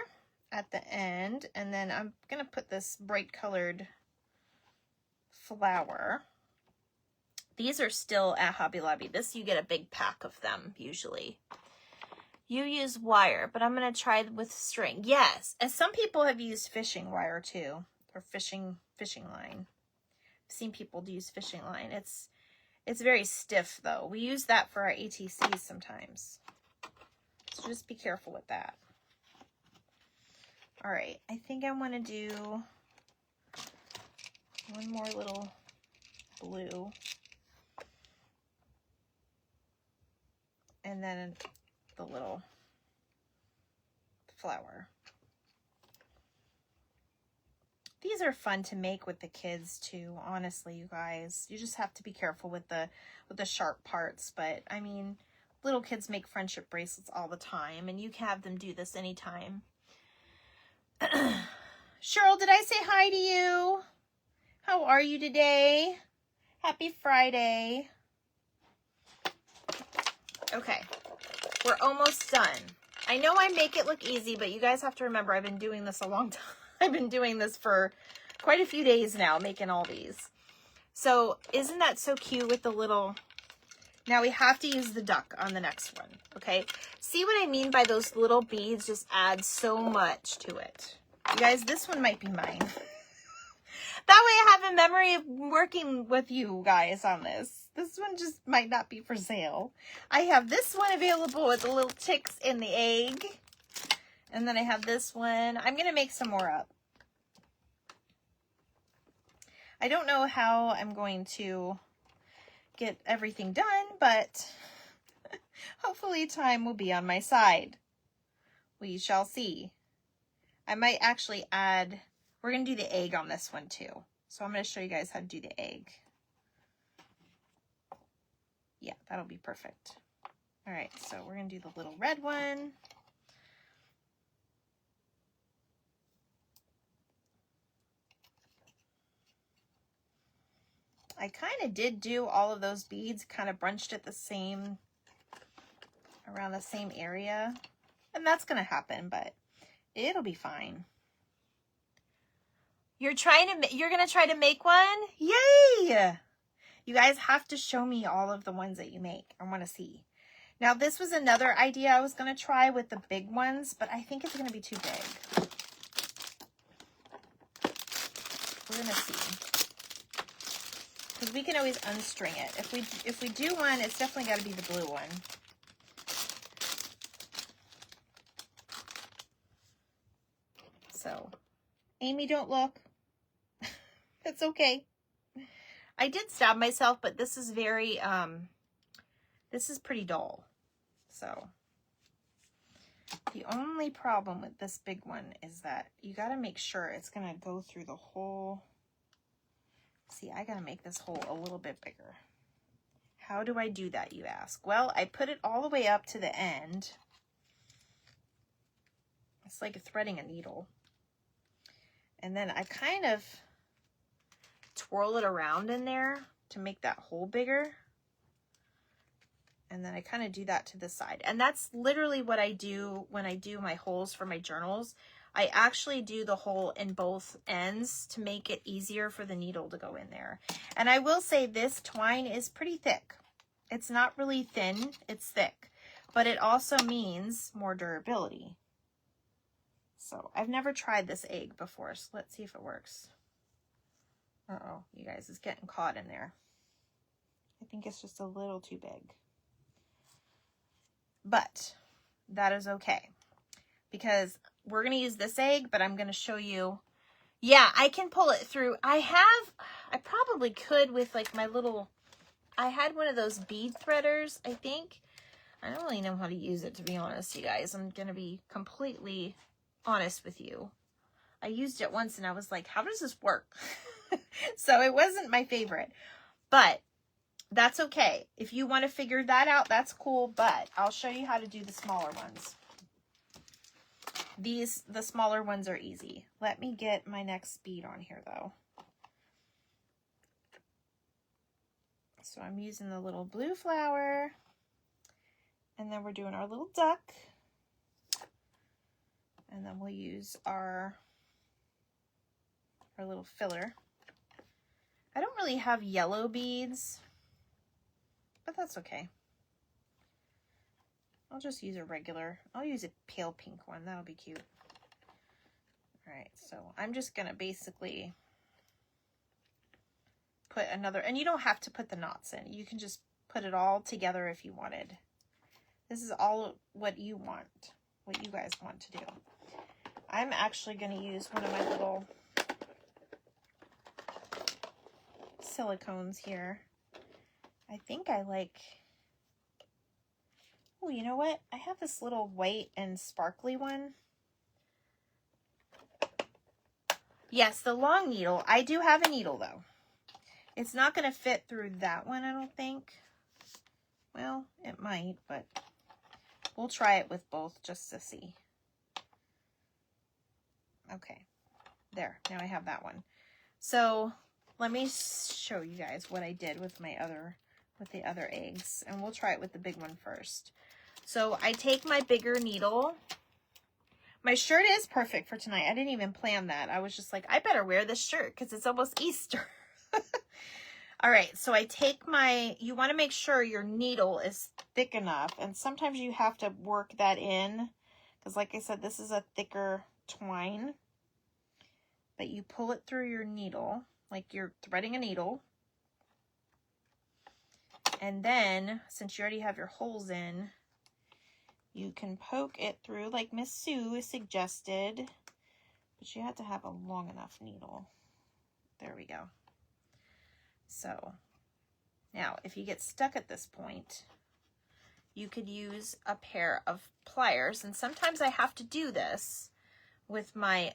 at the end, and then I'm going to put this bright colored flower. These are still at Hobby Lobby. This, you get a big pack of them usually. You use wire, but I'm going to try with string. Yes, and some people have used fishing wire too, or fishing line. I've seen people use fishing line. It's very stiff though. We use that for our ATCs sometimes. So just be careful with that. All right, I think I want to do one more little blue. And then the little flower. These are fun to make with the kids too, honestly, you guys. You just have to be careful with the sharp parts, but I mean, little kids make friendship bracelets all the time, and you can have them do this anytime. Cheryl, did I say hi to you? How are you today? Happy Friday. Okay, we're almost done. I know I make it look easy, but you guys have to remember I've been doing this a long time. I've been doing this for quite a few days now, making all these. So isn't that so cute with the little... Now we have to use the duck on the next one, okay? See what I mean by those little beads just add so much to it. You guys, this one might be mine. That way I have a memory of working with you guys on this. This one just might not be for sale. I have this one available with the little ticks in the egg. And then I have this one. I'm going to make some more up. I don't know how I'm going to get everything done, but hopefully time will be on my side. We shall see. I might actually add, we're going to do the egg on this one too. So I'm going to show you guys how to do the egg. Yeah, that'll be perfect. All right, so we're going to do the little red one. I kind of did do all of those beads kind of bunched at the same, around the same area. And that's going to happen, but it'll be fine. You're going to try to make one? Yay! You guys have to show me all of the ones that you make. I want to see. Now, this was another idea I was going to try with the big ones, but I think it's going to be too big. We're going to see. Because we can always unstring it. If we do one, it's definitely got to be the blue one. So, Amy, don't look. It's okay. I did stab myself, but this is very, this is pretty dull. So, the only problem with this big one is that you got to make sure it's going to go through the whole... See, I got to make this hole a little bit bigger. How do I do that, you ask? Well, I put it all the way up to the end. It's like threading a needle. And then I kind of twirl it around in there to make that hole bigger. And then I kind of do that to the side. And that's literally what I do when I do my holes for my journals. I actually do the hole in both ends to make it easier for the needle to go in there. And I will say this twine is pretty thick. It's not really thin, it's thick. But it also means more durability. So I've never tried this egg before, so let's see if it works. Uh-oh, you guys, it's getting caught in there. I think it's just a little too big. But that is okay. Because we're going to use this egg, but I'm going to show you. Yeah, I can pull it through. I probably could with like my little, I had one of those bead threaders, I think. I don't really know how to use it, to be honest, you guys. I'm going to be completely honest with you. I used it once and I was like, how does this work? So it wasn't my favorite, but that's okay. If you want to figure that out, that's cool, but I'll show you how to do the smaller ones. The smaller ones are easy. Let me get my next bead on here though. So I'm using the little blue flower, and then we're doing our little duck, and then we'll use our little filler. I don't really have yellow beads, but that's okay. I'll just use a regular, I'll use a pale pink one. That'll be cute. All right, so I'm just gonna basically put another, and you don't have to put the knots in. You can just put it all together if you wanted. This is all what you want, what you guys want to do. I'm actually gonna use one of my little silicones here. I think I like, oh, you know what? I have this little white and sparkly one. Yes, the long needle. I do have a needle though. It's not going to fit through that one, I don't think. Well, it might, but we'll try it with both just to see. Okay, there. Now I have that one. So let me show you guys what I did with my the other eggs, and we'll try it with the big one first. So I take my bigger needle. My shirt is perfect for tonight. I didn't even plan that. I was just like, I better wear this shirt because it's almost Easter. All right, so I take you want to make sure your needle is thick enough, and sometimes you have to work that in because, like I said, this is a thicker twine, but you pull it through your needle like you're threading a needle, and then since you already have your holes in, you can poke it through like Miss Sue suggested, but you have to have a long enough needle. There we go. So now if you get stuck at this point, you could use a pair of pliers, and sometimes I have to do this with my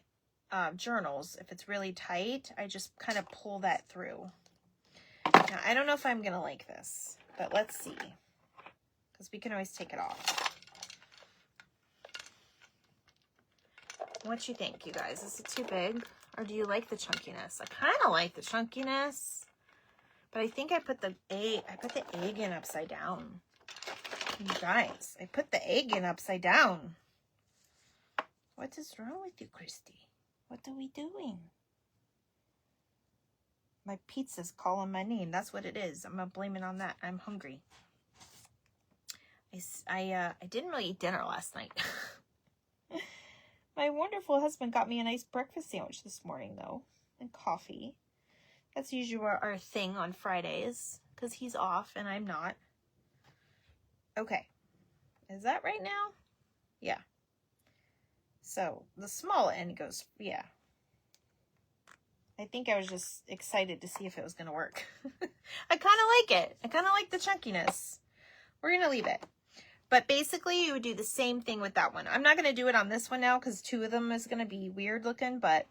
journals. If it's really tight, I just kind of pull that through. Now I don't know if I'm gonna like this, but let's see, because we can always take it off. What you think, you guys? Is it too big, or do you like the chunkiness? I kind of like the chunkiness, but I think I put the egg in upside down. You guys, I put the egg in upside down. What is wrong with you, Christy? What are we doing? My pizza's calling my name. That's what it is. I'm gonna blame it on that. I'm hungry. I didn't really eat dinner last night. My wonderful husband got me a nice breakfast sandwich this morning, though, and coffee. That's usually our thing on Fridays, because he's off and I'm not. Okay. Is that right now? Yeah. So, the small end goes, yeah. I think I was just excited to see if it was going to work. I kind of like it. I kind of like the chunkiness. We're going to leave it. But basically, you would do the same thing with that one. I'm not going to do it on this one now because two of them is going to be weird looking, but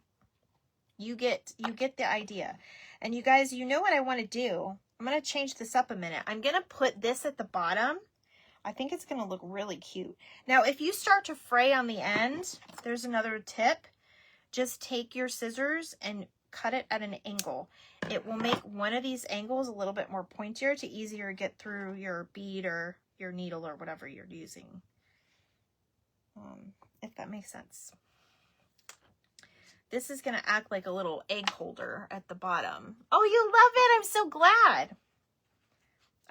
you get the idea. And you guys, you know what I want to do. I'm going to change this up a minute. I'm going to put this at the bottom. I think it's going to look really cute. Now, if you start to fray on the end, there's another tip. Just take your scissors and cut it at an angle. It will make one of these angles a little bit more pointier to easier get through your bead or your needle or whatever you're using. If that makes sense. This is going to act like a little egg holder at the bottom. Oh, you love it. I'm so glad.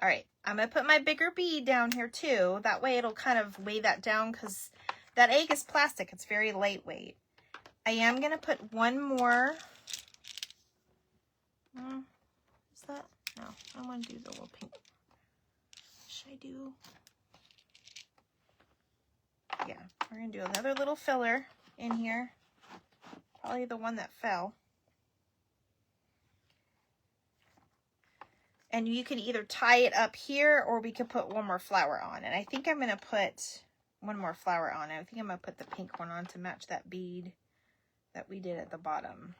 All right. I'm going to put my bigger bead down here too. That way it'll kind of weigh that down because that egg is plastic. It's very lightweight. I am going to put one more. Is that? No, I want to do the little pink. Should I do? Yeah, we're going to do another little filler in here. Probably the one that fell. And you could either tie it up here or we could put one more flower on. And I think I'm going to put one more flower on. I think I'm going to put the pink one on to match that bead that we did at the bottom.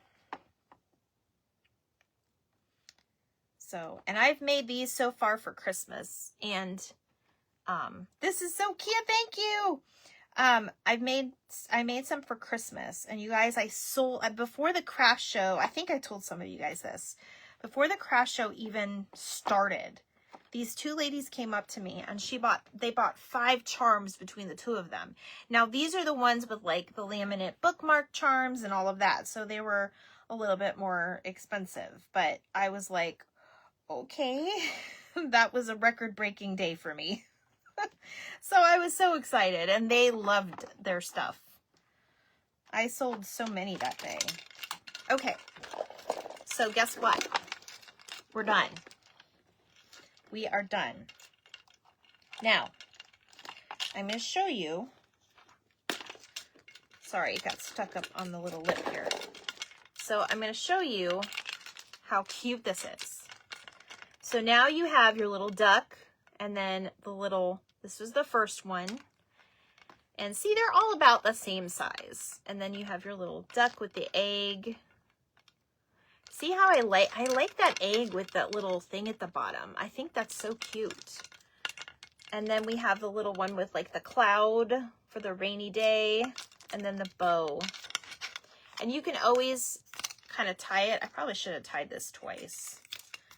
So, and I've made these so far for Christmas. And this is so cute. Thank you. I made some for Christmas. And you guys, I sold, before the craft show, I think I told some of you guys this. Before the craft show even started, these two ladies came up to me and they bought 5 charms between the two of them. Now, these are the ones with like the laminate bookmark charms and all of that. So they were a little bit more expensive, but I was like, okay, that was a record-breaking day for me. So I was so excited and they loved their stuff. I sold so many that day. Okay, so guess what? We're done. We are done. Now, I'm going to show you. Sorry, it got stuck up on the little lip here. So I'm going to show you how cute this is. So now you have your little duck and then the little, this was the first one. And see, they're all about the same size. And then you have your little duck with the egg. See how I like that egg with that little thing at the bottom. I think that's so cute. And then we have the little one with like the cloud for the rainy day. And then the bow. And you can always kind of tie it. I probably should have tied this twice.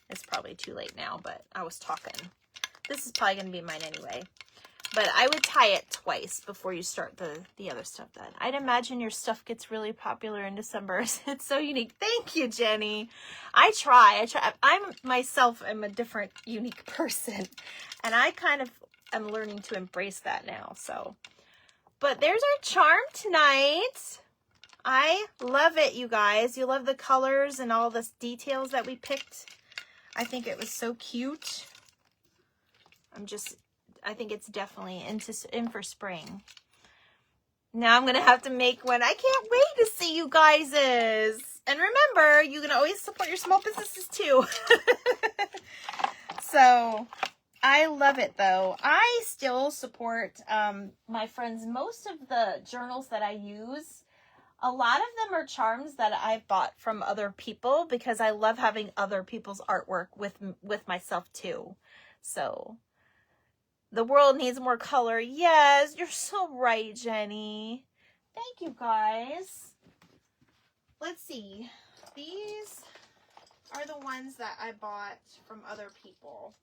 It's probably too late now, but I was talking. This is probably going to be mine anyway. But I would tie it twice before you start the other stuff then. I'd imagine your stuff gets really popular in December. It's so unique. Thank you, Jenny. I try. I'm myself am a different, unique person. And I kind of am learning to embrace that now. So, but there's our charm tonight. I love it, you guys. You love the colors and all the details that we picked. I think it was so cute. I think it's definitely in for spring. Now I'm going to have to make one. I can't wait to see you guys. And remember, you can always support your small businesses too. So I love it though. I still support my friends. Most of the journals that I use, a lot of them are charms that I've bought from other people because I love having other people's artwork with myself too. So the world needs more color. Yes, you're so right, Jenny. Thank you, guys. Let's see. These are the ones that I bought from other people.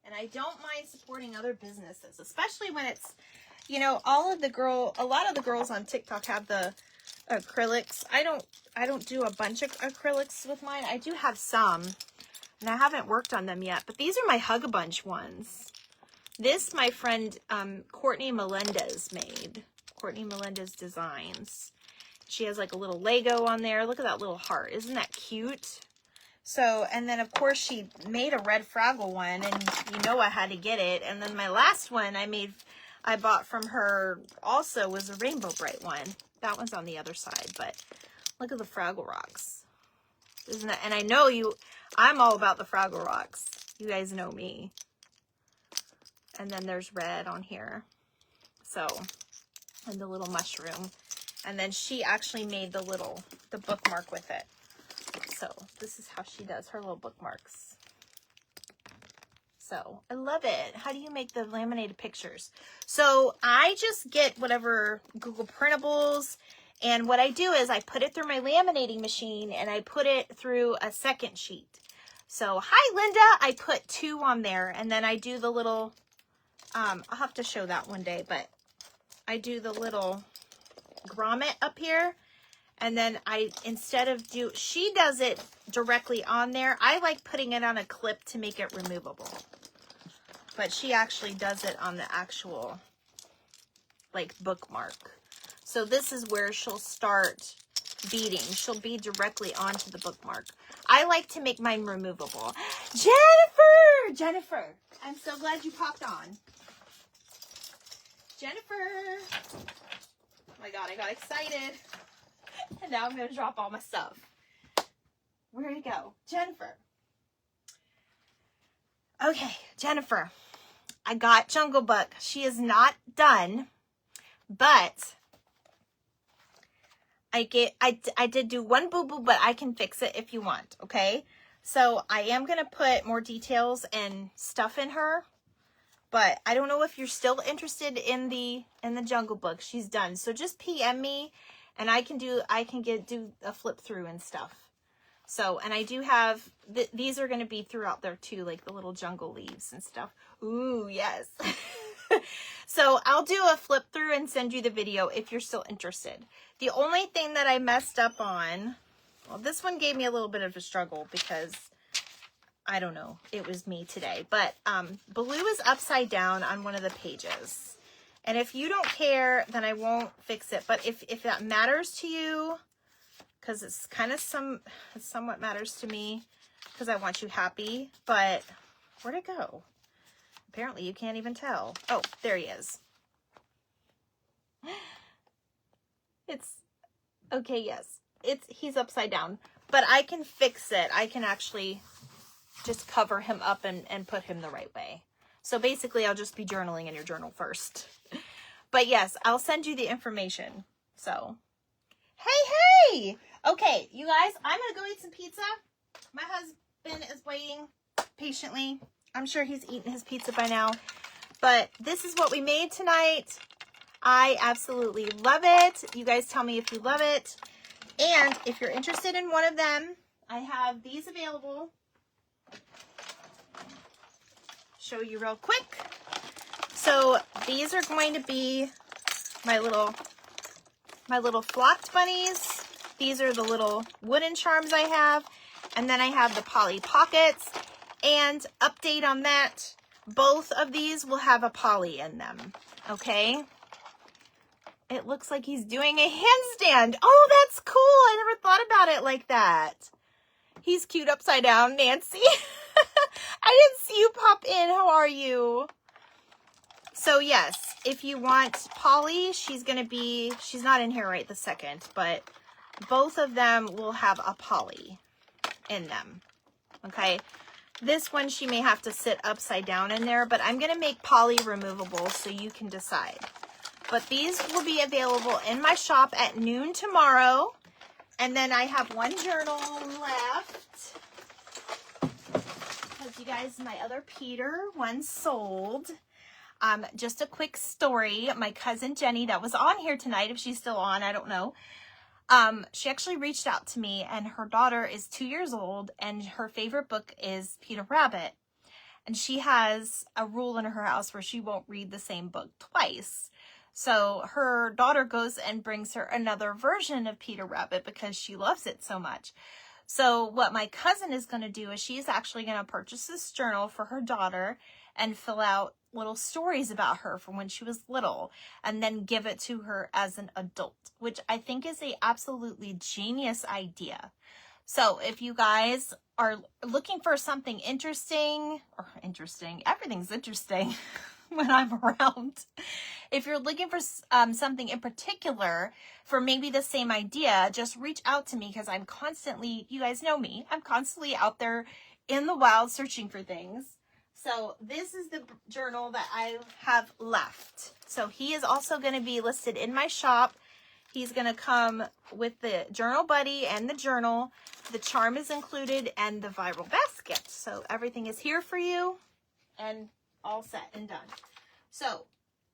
And I don't mind supporting other businesses, especially when it's, you know, a lot of the girls on TikTok have the acrylics. I don't do a bunch of acrylics with mine. I do have some, and I haven't worked on them yet, but these are my Hug-a-Bunch ones. This, my friend, Courtney Melendez made. Courtney Melendez Designs. She has like a little Lego on there. Look at that little heart. Isn't that cute? So, and then of course she made a red Fraggle one, and you know I had to get it. And then my last one I bought from her also was a Rainbow Bright one. That one's on the other side, but look at the Fraggle Rocks. Isn't that, and I know I'm all about the Fraggle Rocks. You guys know me. And then there's red on here. So, and the little mushroom. And then she actually made the bookmark with it. So this is how she does her little bookmarks. So I love it. How do you make the laminated pictures? So I just get whatever Google printables. And what I do is I put it through my laminating machine and I put it through a second sheet. So, hi, Linda. I put 2 on there, and then I do the little, I'll have to show that one day, but I do the little grommet up here. And then she does it directly on there. I like putting it on a clip to make it removable. But she actually does it on the actual, like, bookmark. So this is where she'll start beading. She'll bead directly onto the bookmark. I like to make mine removable. Jennifer, I'm so glad you popped on. Jennifer. Oh my God, I got excited. And now I'm going to drop all my stuff. Where'd it go? Jennifer. Okay, Jennifer. I got Jungle Book. She is not done, but I did do one boo-boo, but I can fix it if you want, okay? So I am going to put more details and stuff in her, but I don't know if you're still interested in the Jungle Book. She's done. So just PM me and I can do a flip through and stuff. So, and I do have, these are going to be throughout there too, like the little jungle leaves and stuff. Ooh, yes. So I'll do a flip through and send you the video if you're still interested. The only thing that I messed up on, well, this one gave me a little bit of a struggle because, I don't know, it was me today. But Baloo is upside down on one of the pages. And if you don't care, then I won't fix it. But if that matters to you, because it's kind of it somewhat matters to me because I want you happy. But where'd it go? Apparently you can't even tell. Oh, there he is. It's okay. Yes, he's upside down, but I can fix it. I can actually just cover him up and put him the right way. So basically I'll just be journaling in your journal first. But yes, I'll send you the information. So, hey. Okay, you guys, I'm going to go eat some pizza. My husband is waiting patiently. I'm sure he's eaten his pizza by now. But this is what we made tonight. I absolutely love it. You guys tell me if you love it. And if you're interested in one of them, I have these available. Show you real quick. So these are going to be my little flocked bunnies. These are the little wooden charms I have. And then I have the Polly Pockets. And update on that, both of these will have a Polly in them. Okay? It looks like he's doing a handstand. Oh, that's cool. I never thought about it like that. He's cute upside down, Nancy. I didn't see you pop in. How are you? So yes, if you want Polly, she's not in here right this second, but both of them will have a Polly in them. Okay. This one, she may have to sit upside down in there, but I'm going to make Polly removable so you can decide. But these will be available in my shop at noon tomorrow. And then I have one journal left. Because you guys, my other Peter, one sold. Just a quick story. My cousin Jenny that was on here tonight, if she's still on, I don't know. She actually reached out to me, and her daughter is 2 years old, and her favorite book is Peter Rabbit. And she has a rule in her house where she won't read the same book twice. So her daughter goes and brings her another version of Peter Rabbit because she loves it so much. So what my cousin is going to do is she's actually going to purchase this journal for her daughter and fill out little stories about her from when she was little and then give it to her as an adult, which I think is a absolutely genius idea. So if you guys are looking for something interesting, everything's interesting when I'm around. If you're looking for something in particular for maybe the same idea, just reach out to me because I'm constantly, you guys know me, I'm constantly out there in the wild searching for things. So this is the journal that I have left. So he is also going to be listed in my shop. He's going to come with the journal buddy and the journal. The charm is included and the viral basket. So everything is here for you and all set and done. So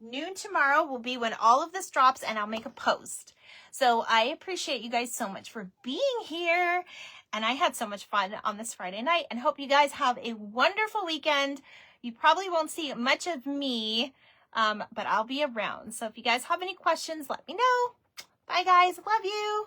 noon tomorrow will be when all of this drops and I'll make a post. So I appreciate you guys so much for being here. And I had so much fun on this Friday night and hope you guys have a wonderful weekend. You probably won't see much of me, but I'll be around. So if you guys have any questions, let me know. Bye guys. Love you.